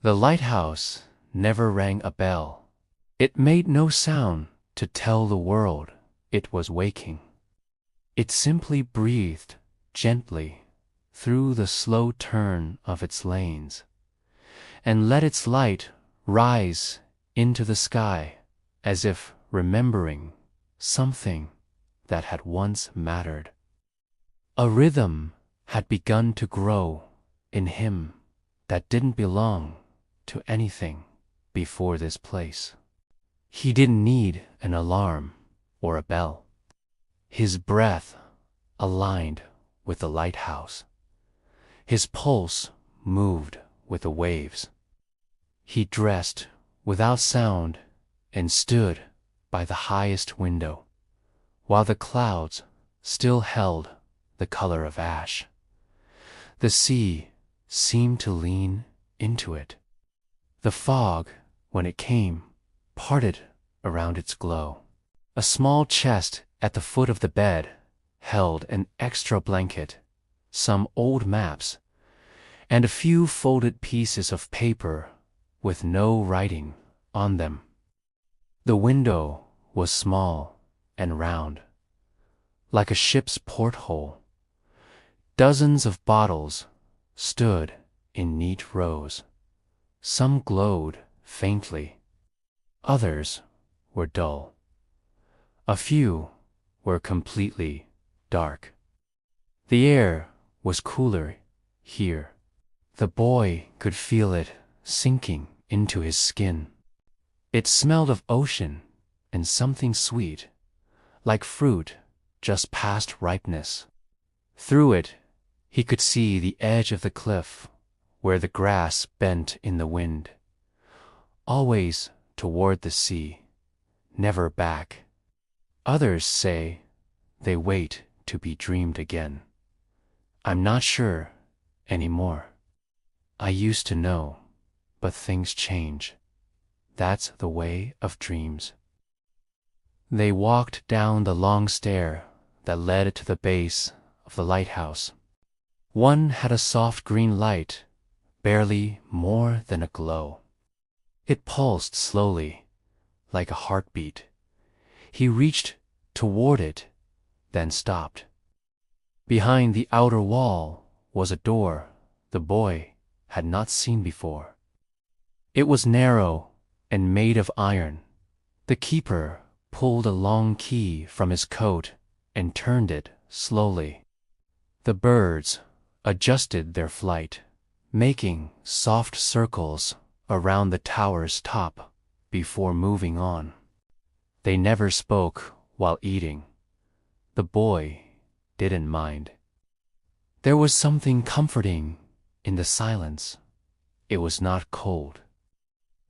The lighthouse never rang a bell. It made no sound to tell the world it was waking. It simply breathed gently through the slow turn of its lanes, and let its light rise into the sky as if remembering something that had once mattered. A rhythm had begun to grow in him that didn't belong to anything before this place. He didn't need an alarm or a bell. His breath aligned with the lighthouse. His pulse moved with the waves. He dressed without sound and stood by the highest window, while the clouds still held the color of ash. The sea seemed to lean into it. The fog, when it came, parted around its glow. A small chest at the foot of the bed held an extra blanket, some old maps, and a few folded pieces of paper with no writing on them. The window was small and round, like a ship's porthole. Dozens of bottles stood in neat rows. Some glowed faintly. Others were dull. A few were completely dark. The air was cooler here. The boy could feel it sinking into his skin. It smelled of ocean and something sweet, like fruit just past ripeness. Through it, he could see the edge of the cliff where the grass bent in the wind, always toward the sea, never back. Others say they wait to be dreamed again. I'm not sure anymore. I used to know, but things change. That's the way of dreams. They walked down the long stair that led to the base of the lighthouse. One had a soft green light, barely more than a glow. It pulsed slowly, like a heartbeat. He reached toward it, then stopped. Behind the outer wall was a door the boy had not seen before. It was narrow and made of iron. The keeper pulled a long key from his coat and turned it slowly. The birds adjusted their flight, making soft circles around the tower's top before moving on. They never spoke while eating. The boy didn't mind. There was something comforting in the silence. It was not cold.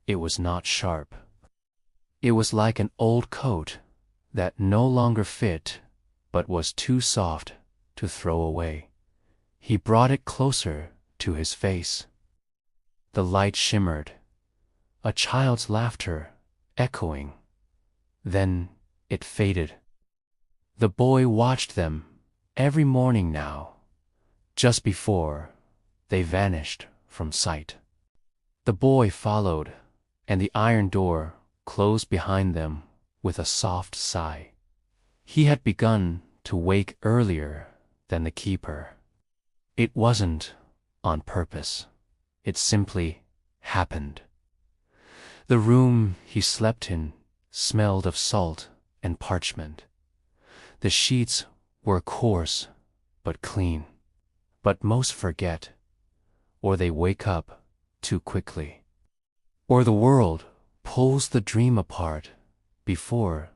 It was not sharp. It was like an old coat that no longer fit but was too soft to throw away. He brought it closer to his face. The light shimmered, a child's laughter echoing. Then it faded. The boy watched them every morning now, just before they vanished from sight. The boy followed, and the iron door closed behind them with a soft sigh. He had begun to wake earlier than the keeper. It wasn't on purpose. It simply happened. The room he slept in smelled of salt and parchment. The sheets were coarse but clean. But most forget, or they wake up too quickly. Or the world pulls the dream apart before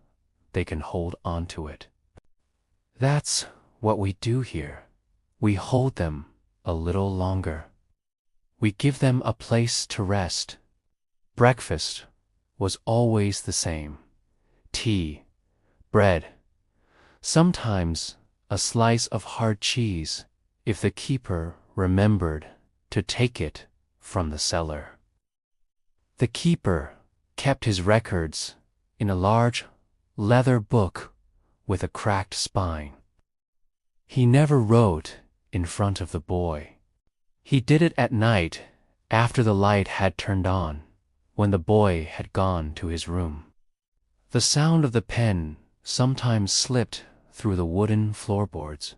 they can hold on to it. That's what we do here. We hold them a little longer. We give them a place to rest. Breakfast was always the same. Tea, bread, sometimes a slice of hard cheese if the keeper remembered to take it from the cellar. The keeper kept his records in a large leather book with a cracked spine. He never wrote in front of the boy. He did it at night after the light had turned on, when the boy had gone to his room. The sound of the pen sometimes slipped through the wooden floorboards,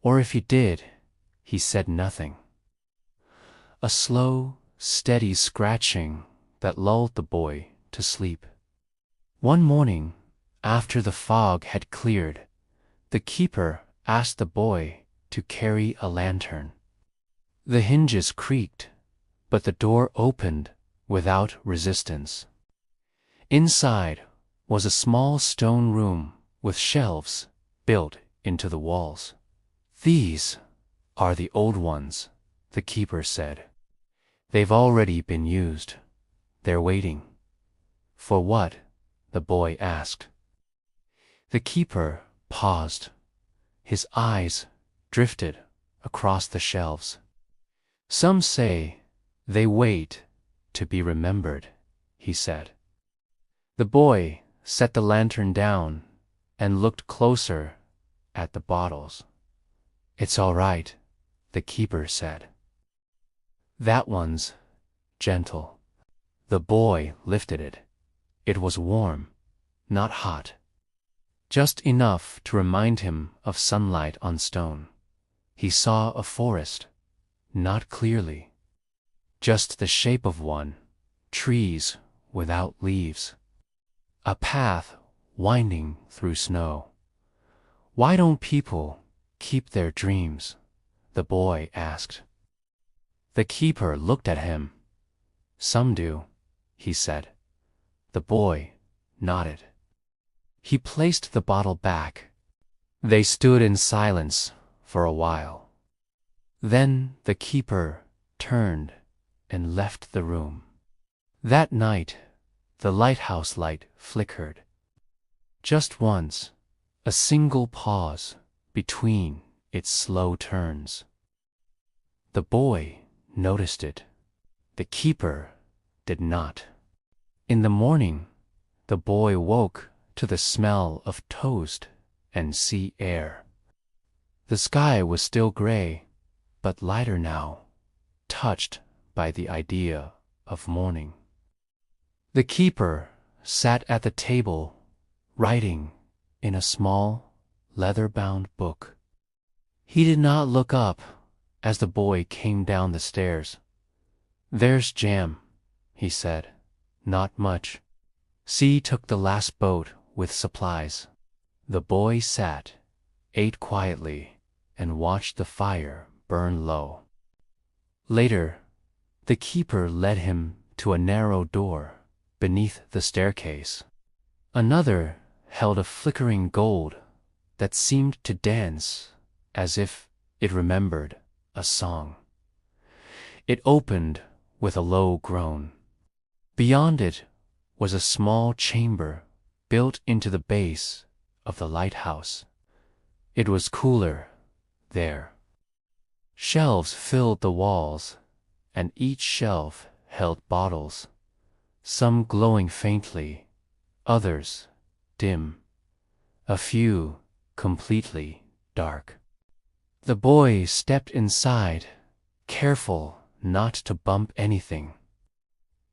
or if he did, he said nothing. A slow, steady scratching that lulled the boy to sleep. One morning, after the fog had cleared, the keeper asked the boy to carry a lantern. The hinges creaked, but the door opened without resistance. Inside was a small stone room with shelves built into the walls. "These are the old ones," the keeper said. "They've already been used. They're waiting." "For what?" the boy asked. The keeper paused. His eyes drifted across the shelves. "Some say they wait to be remembered," he said. The boy set the lantern down and looked closer at the bottles. "It's all right," the keeper said. "That one's gentle." The boy lifted it. It was warm, not hot, just enough to remind him of sunlight on stone. He saw a forest, not clearly, just the shape of one, trees without leaves, a path winding through snow. "Why don't people keep their dreams?" the boy asked. The keeper looked at him. "Some do," he said. The boy nodded. He placed the bottle back. They stood in silence for a while. Then the keeper turned and left the room. That night, the lighthouse light flickered. Just once, a single pause between its slow turns. The boy noticed it. The keeper did not. In the morning, the boy woke to the smell of toast and sea air. The sky was still gray, but lighter now, touched by the idea of morning. The keeper sat at the table, writing in a small, leather-bound book. He did not look up as the boy came down the stairs. "There's jam," he said. "Not much. C took the last boat with supplies." The boy sat, ate quietly, and watched the fire burn low. Later, the keeper led him to a narrow door beneath the staircase. Another held a flickering gold that seemed to dance as if it remembered a song. It opened with a low groan. Beyond it was a small chamber built into the base of the lighthouse. It was cooler there. Shelves filled the walls, and each shelf held bottles, some glowing faintly, others dim, a few completely dark. The boy stepped inside, careful not to bump anything.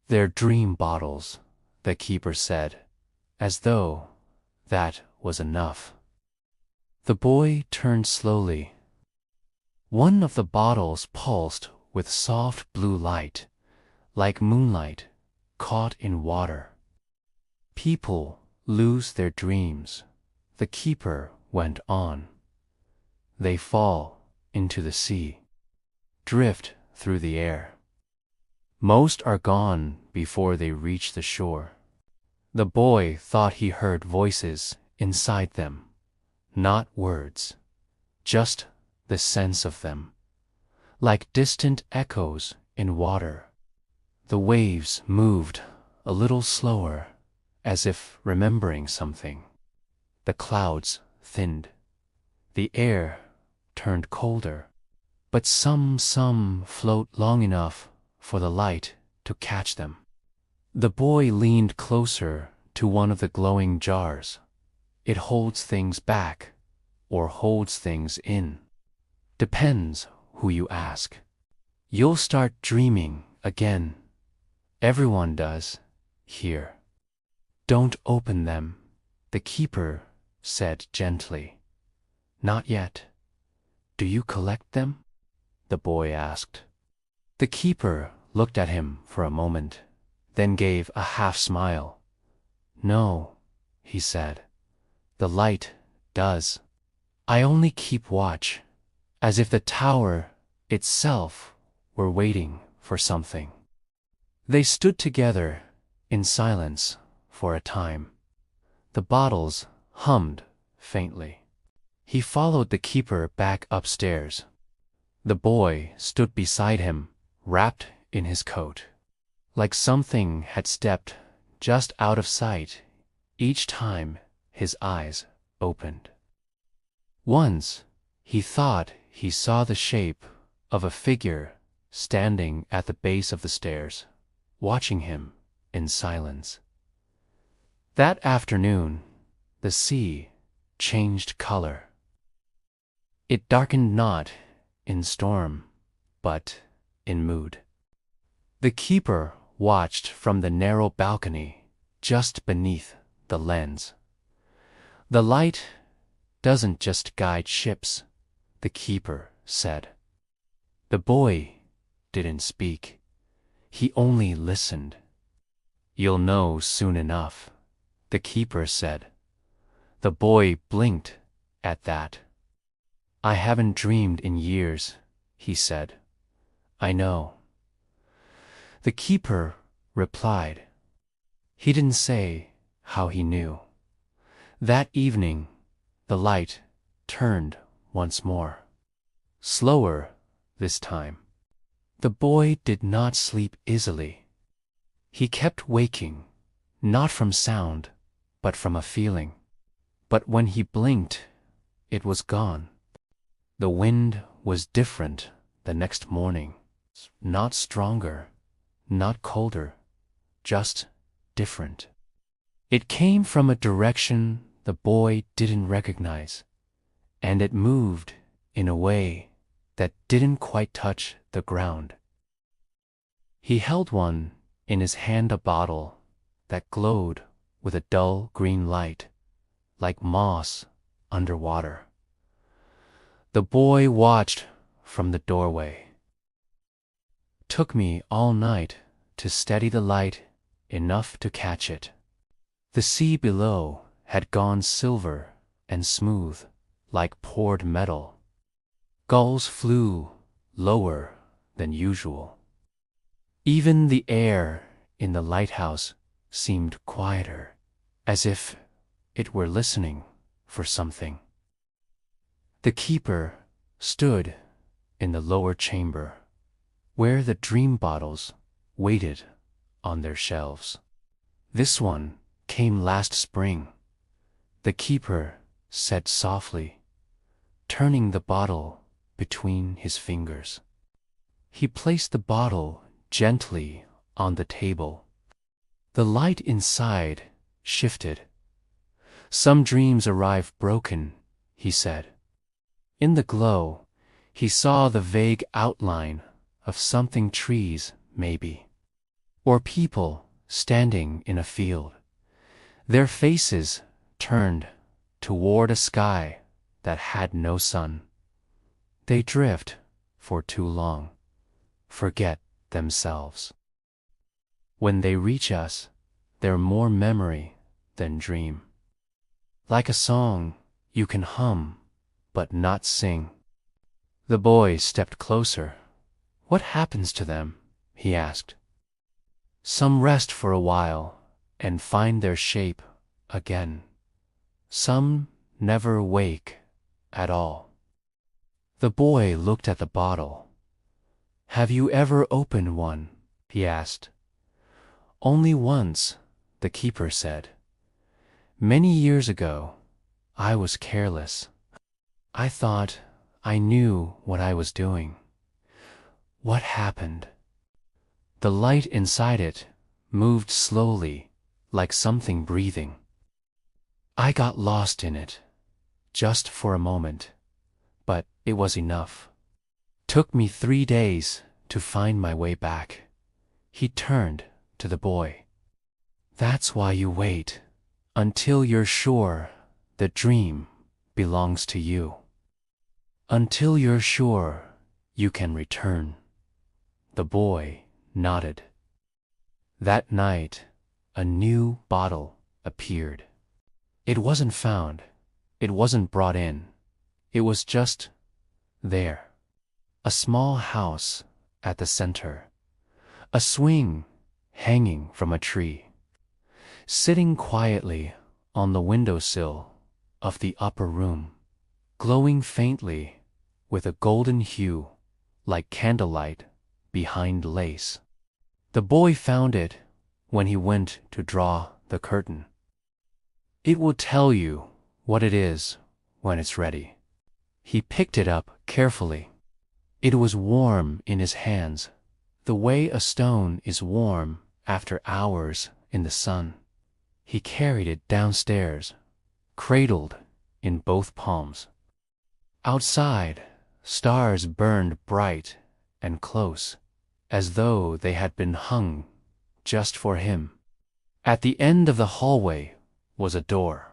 "They're dream bottles," the keeper said, as though that was enough. The boy turned slowly. One of the bottles pulsed with soft blue light, like moonlight caught in water. "People lose their dreams," the keeper went on. "They fall into the sea, drift through the air. Most are gone before they reach the shore." The boy thought he heard voices inside them, not words, just the sense of them, like distant echoes in water. The waves moved a little slower, as if remembering something. The clouds thinned. The air turned colder, but some float long enough for the light to catch them. The boy leaned closer to one of the glowing jars. "It holds things back, or holds things in. Depends who you ask." You'll start dreaming again. Everyone does, here. Don't open them, the keeper said gently. Not yet. Do you collect them? The boy asked. The keeper looked at him for a moment, then gave a half smile. No, he said. The light does. I only keep watch, as if the tower itself were waiting for something. They stood together in silence for a time. The bottles hummed faintly. He followed the keeper back upstairs. The boy stood beside him, wrapped in his coat. Like something had stepped just out of sight each time his eyes opened. Once, he thought he saw the shape of a figure standing at the base of the stairs, watching him in silence. That afternoon, the sea changed color. It darkened not in storm, but in mood. The keeper watched from the narrow balcony just beneath the lens. The light doesn't just guide ships, the keeper said. The boy didn't speak. He only listened. You'll know soon enough, the keeper said. The boy blinked at that. I haven't dreamed in years, he said. I know. The keeper replied. He didn't say how he knew. That evening, the light turned once more. Slower this time. The boy did not sleep easily. He kept waking, not from sound, but from a feeling. But when he blinked, it was gone. The wind was different the next morning. Not stronger, not colder, just different. It came from a direction the boy didn't recognize, and it moved in a way that didn't quite touch the ground. He held one in his hand, a bottle that glowed with a dull green light, like moss underwater. The boy watched from the doorway. Took me all night to steady the light enough to catch it. The sea below had gone silver and smooth, like poured metal. Gulls flew lower than usual. Even the air in the lighthouse seemed quieter, as if it were listening for something. The keeper stood in the lower chamber, where the dream bottles waited on their shelves. This one came last spring, the keeper said softly, turning the bottle between his fingers. He placed the bottle gently on the table. The light inside shifted. Some dreams arrive broken, he said. In the glow, he saw the vague outline of something, trees, maybe, or people standing in a field, their faces turned toward a sky that had no sun. They drift for too long, forget themselves. When they reach us, they're more memory than dream. Like a song you can hum but not sing. The boy stepped closer. What happens to them? He asked. Some rest for a while and find their shape again. Some never wake at all. The boy looked at the bottle. Have you ever opened one? He asked. Only once, the keeper said. Many years ago, I was careless. I thought I knew what I was doing. What happened? The light inside it moved slowly, like something breathing. I got lost in it, just for a moment, but it was enough. Took me 3 days to find my way back." He turned to the boy. "That's why you wait, until you're sure the dream belongs to you. Until you're sure you can return." The boy nodded. That night, a new bottle appeared. It wasn't found. It wasn't brought in. It was just there. A small house at the center. A swing hanging from a tree. Sitting quietly on the windowsill of the upper room, glowing faintly with a golden hue like candlelight behind lace. The boy found it when he went to draw the curtain. "It will tell you what it is when it's ready." He picked it up carefully. It was warm in his hands, the way a stone is warm after hours in the sun. He carried it downstairs, cradled in both palms. Outside, stars burned bright and close, as though they had been hung just for him. At the end of the hallway was a door.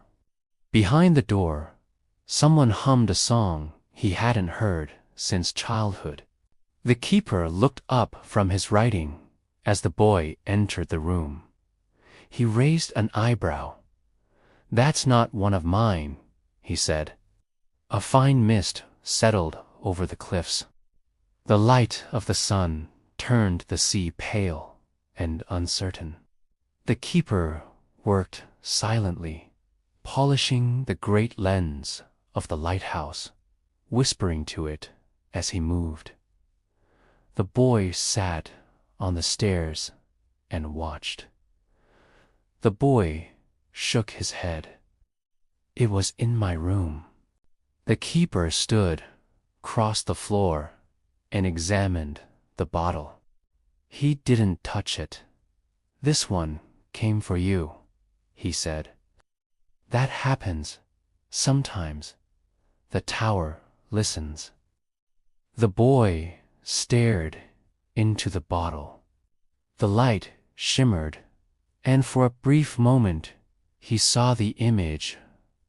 Behind the door, someone hummed a song he hadn't heard since childhood. The keeper looked up from his writing as the boy entered the room. He raised an eyebrow. "That's not one of mine," he said. A fine mist settled over the cliffs. The light of the sun turned the sea pale and uncertain. The keeper worked silently, polishing the great lens of the lighthouse, whispering to it as he moved. The boy sat on the stairs and watched. The boy shook his head. "It was in my room." The keeper stood, crossed the floor, and examined the bottle. He didn't touch it. "This one came for you," he said. "That happens sometimes." The tower listens. The boy stared into the bottle. The light shimmered, and for a brief moment he saw the image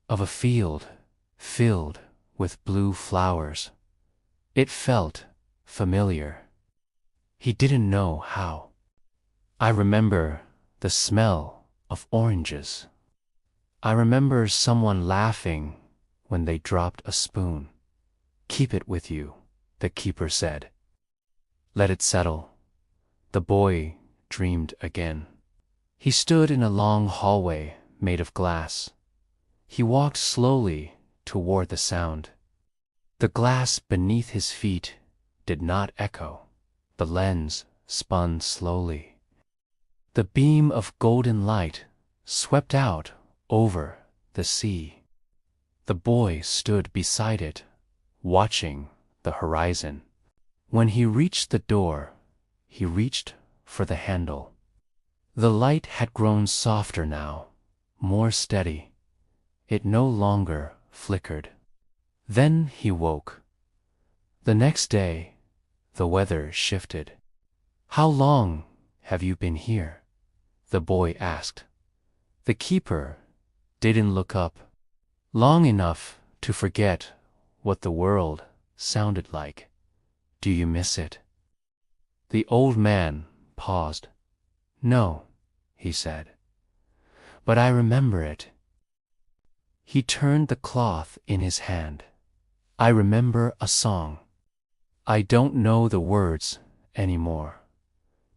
of a field filled with blue flowers. It felt familiar. He didn't know how. "I remember the smell of oranges. I remember someone laughing when they dropped a spoon." "Keep it with you," the keeper said. "Let it settle." The boy dreamed again. He stood in a long hallway made of glass. He walked slowly toward the sound. The glass beneath his feet did not echo. The lens spun slowly. The beam of golden light swept out over the sea. The boy stood beside it, watching the horizon. When he reached the door, he reached for the handle. The light had grown softer now, more steady. It no longer flickered. Then he woke. The next day, the weather shifted. "How long have you been here?" the boy asked. The keeper didn't look up. "Long enough to forget what the world sounded like. Do you miss it?" The old man paused. "No," he said, "but I remember it." He turned the cloth in his hand. "I remember a song. I don't know the words anymore,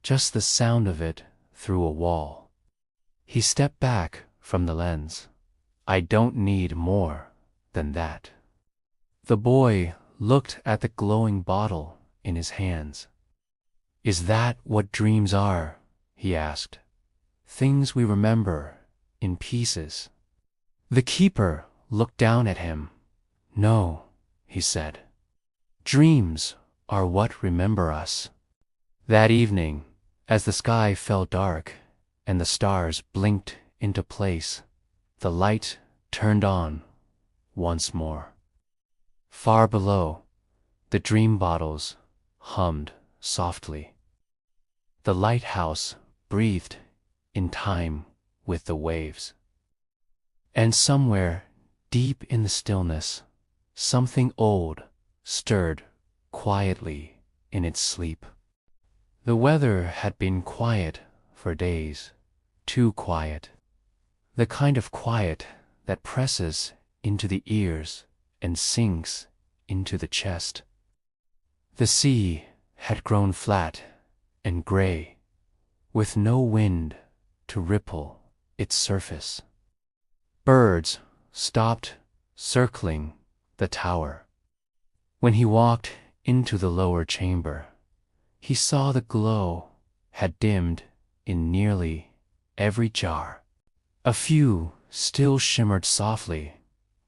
just the sound of it through a wall." He stepped back from the lens. "I don't need more than that." The boy looked at the glowing bottle in his hands. "Is that what dreams are?" he asked. "Things we remember in pieces?" The keeper looked down at him. "No," he said. "Dreams are what remember us." That evening, as the sky fell dark and the stars blinked into place, the light turned on once more. Far below, the dream bottles hummed softly. The lighthouse breathed in time with the waves. And somewhere, deep in the stillness, something old stirred quietly in its sleep. The weather had been quiet for days, too quiet. The kind of quiet that presses into the ears and sinks into the chest. The sea had grown flat and gray, with no wind to ripple its surface. Birds stopped circling the tower. When he walked into the lower chamber, he saw the glow had dimmed in nearly every jar. A few still shimmered softly,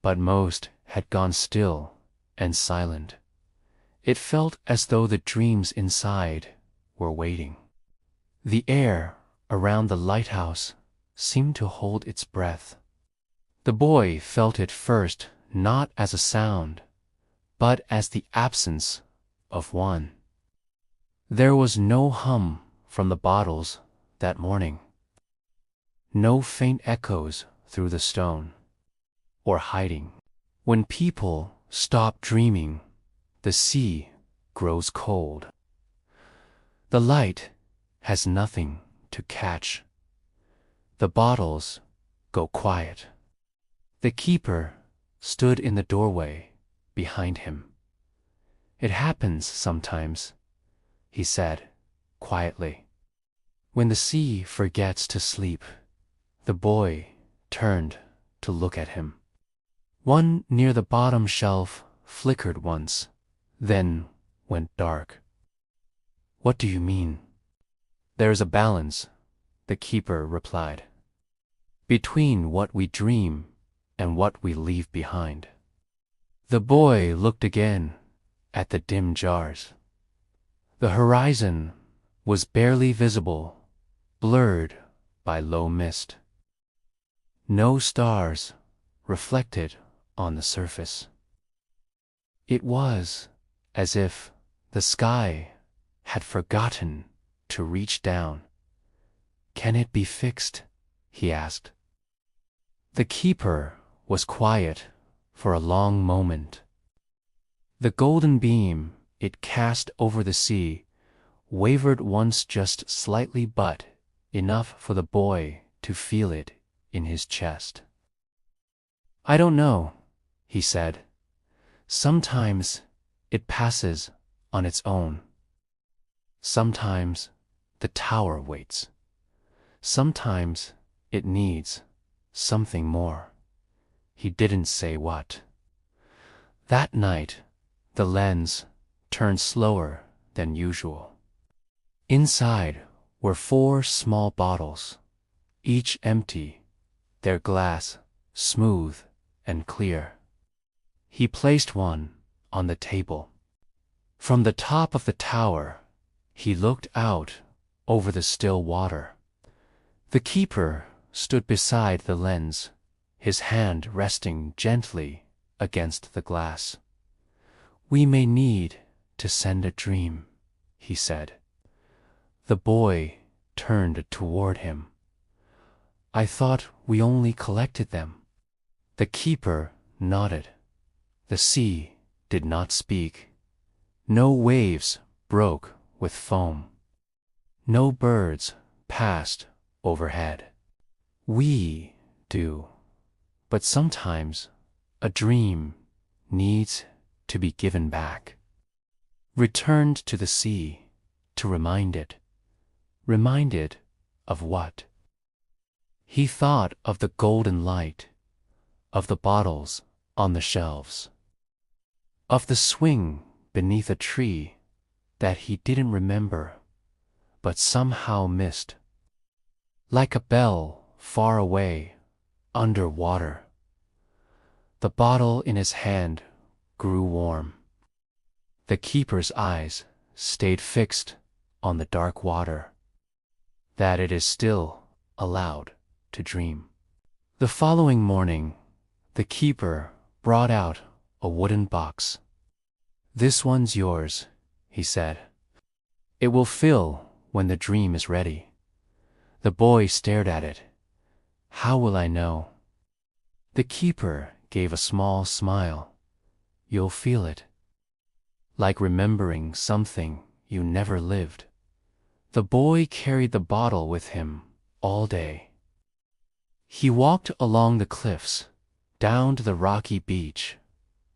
but most had gone still and silent. It felt as though the dreams inside were waiting. The air around the lighthouse seemed to hold its breath. The boy felt it first not as a sound, but as the absence of one. There was no hum from the bottles that morning, no faint echoes through the stone, or hiding. When people stop dreaming, the sea grows cold. The light has nothing to catch. The bottles go quiet. The keeper stood in the doorway behind him. "It happens sometimes," he said quietly. "When the sea forgets to sleep." The boy turned to look at him. One near the bottom shelf flickered once, then went dark. "What do you mean?" "There's a balance," the keeper replied, "between what we dream and what we leave behind." The boy looked again at the dim jars. The horizon was barely visible, blurred by low mist. No stars reflected on the surface. It was as if the sky had forgotten to reach down. "Can it be fixed?" he asked. The keeper was quiet for a long moment. The golden beam it cast over the sea wavered once just slightly, but enough for the boy to feel it in his chest. "I don't know," he said. "Sometimes it passes on its own. Sometimes the tower waits. Sometimes it needs something more." He didn't say what. That night, the lens turned slower than usual. Inside were 4 small bottles, each empty, their glass smooth and clear. He placed one on the table. From the top of the tower, he looked out over the still water. The keeper stood beside the lens, his hand resting gently against the glass. "We may need to send a dream," he said. The boy turned toward him. "I thought we only collected them." The keeper nodded. The sea did not speak. No waves broke with foam. No birds passed overhead. "We do, but sometimes a dream needs to be given back, returned to the sea to remind it." Remind it of what? He thought of the golden light, of the bottles on the shelves, of the swing beneath a tree that he didn't remember but somehow missed. Like a bell far away, under water. The bottle in his hand grew warm. The keeper's eyes stayed fixed on the dark water. That it is still allowed to dream. The following morning, the keeper brought out a wooden box. "This one's yours," he said. It will fill when the dream is ready. The boy stared at it. How will I know? The keeper gave a small smile. You'll feel it. Like remembering something you never lived. The boy carried the bottle with him all day. He walked along the cliffs, down to the rocky beach,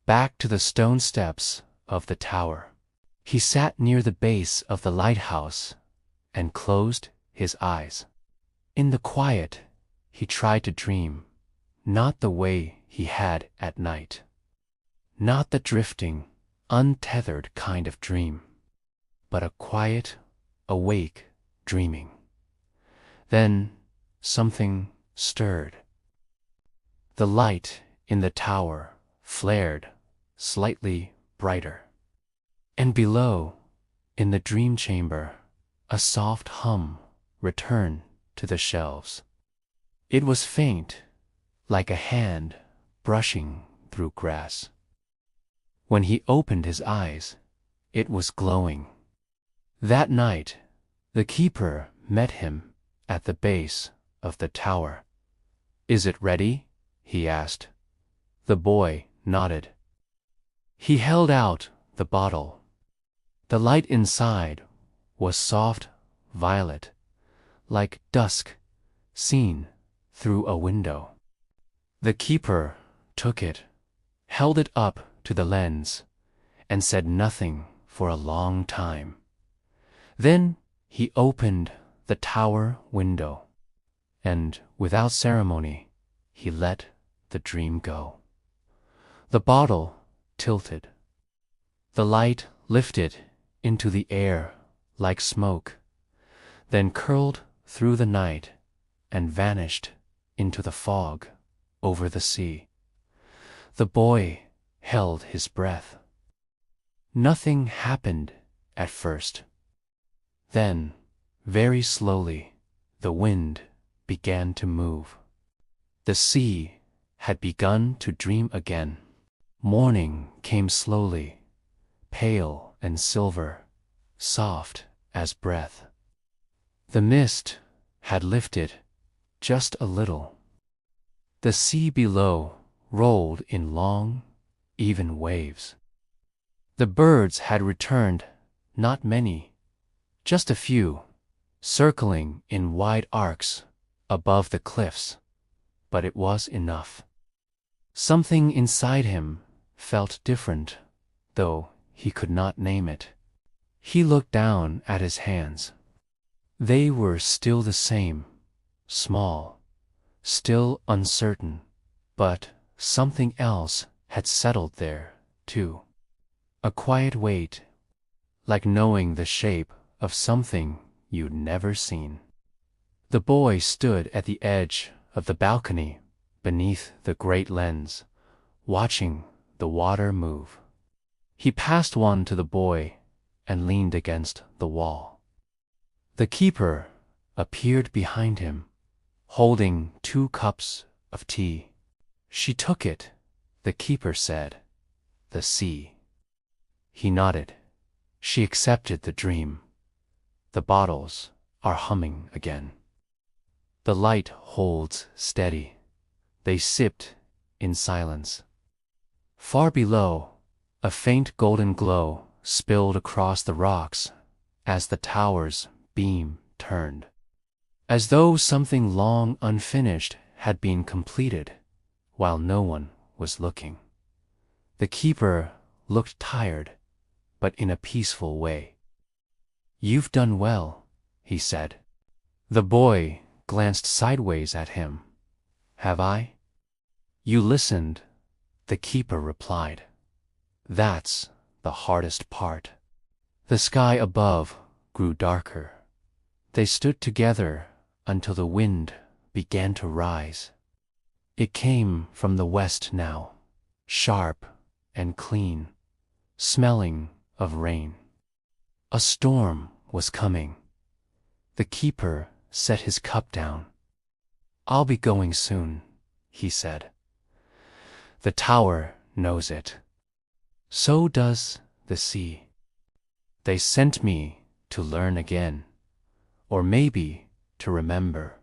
back to the stone steps of the tower. He sat near the base of the lighthouse and closed his eyes. In the quiet, he tried to dream, not the way he had at night. Not the drifting, untethered kind of dream, but a quiet, awake dreaming. Then something stirred. The light in the tower flared slightly brighter. And below, in the dream chamber, a soft hum returned to the shelves. It was faint, like a hand brushing through grass. When he opened his eyes, it was glowing. That night, the keeper met him at the base of the tower. Is it ready? He asked. The boy nodded. He held out the bottle. The light inside was soft violet, like dusk seen through a window. The keeper took it, held it up to the lens, and said nothing for a long time. Then he opened the tower window, and without ceremony, he let the dream go. The bottle tilted. The light lifted into the air like smoke, then curled through the night and vanished into the fog over the sea. The boy held his breath. Nothing happened at first. Then, very slowly, the wind began to move. The sea had begun to dream again. Morning came slowly, pale and silver, soft as breath. The mist had lifted just a little. The sea below rolled in long, even waves. The birds had returned, not many, just a few, circling in wide arcs above the cliffs, but it was enough. Something inside him felt different, though he could not name it. He looked down at his hands. They were still the same, small, still uncertain, but something else had settled there, too. A quiet weight, like knowing the shape of something you'd never seen. The boy stood at the edge of the balcony beneath the great lens, watching the water move. He passed one to the boy and leaned against the wall. The keeper appeared behind him, holding 2 cups of tea. She took it, the keeper said, the sea. He nodded. She accepted the dream. The bottles are humming again. The light holds steady. They sipped in silence. Far below, a faint golden glow spilled across the rocks as the tower's beam turned, as though something long unfinished had been completed while no one was looking. The keeper looked tired, but in a peaceful way. You've done well, he said. The boy glanced sideways at him. Have I? You listened, the keeper replied. That's the hardest part. The sky above grew darker. They stood together until the wind began to rise. It came from the west now, sharp and clean, smelling of rain. A storm was coming. The keeper set his cup down. I'll be going soon, he said. The tower knows it. So does the sea. They sent me to learn again, or maybe to remember.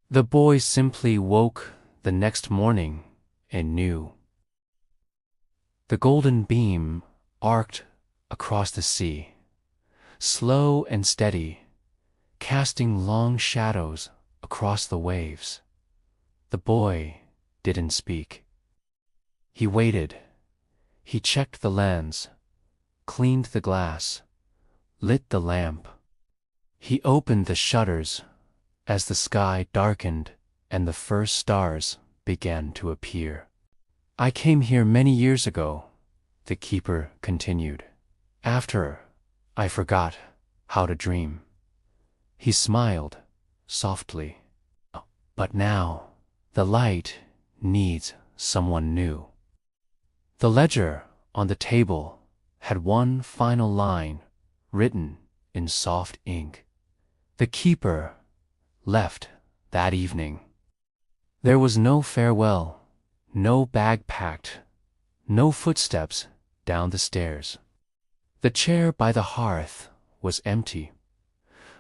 The boy simply woke the next morning and knew. The golden beam arced across the sea, slow and steady, casting long shadows across the waves. The boy didn't speak. He waited. He checked the lens, cleaned the glass, lit the lamp. He opened the shutters as the sky darkened and the first stars began to appear. "I came here many years ago," the keeper continued, "after I forgot how to dream." He smiled softly. "But now the light needs someone new." The ledger on the table had one final line written in soft ink. The keeper left that evening. There was no farewell, no bag packed, no footsteps down the stairs. The chair by the hearth was empty.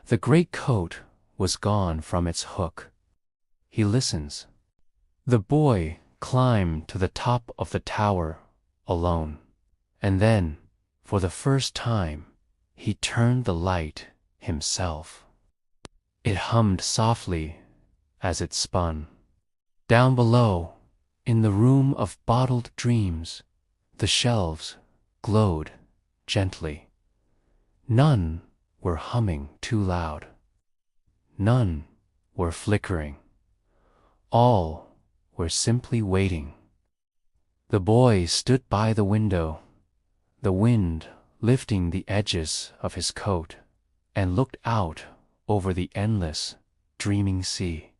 The great coat was gone from its hook. He listens. The boy climbed to the top of the tower alone, and then, for the first time, he turned the light himself. It hummed softly as it spun. Down below, in the room of bottled dreams, the shelves glowed gently. None were humming too loud. None were flickering. All were simply waiting. The boy stood by the window, the wind lifting the edges of his coat, and looked out over the endless, dreaming sea.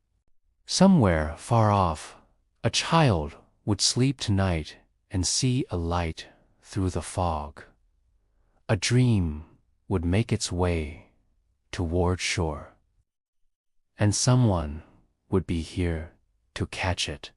Somewhere far off, a child would sleep tonight and see a light through the fog. A dream would make its way toward shore, and someone would be here to catch it.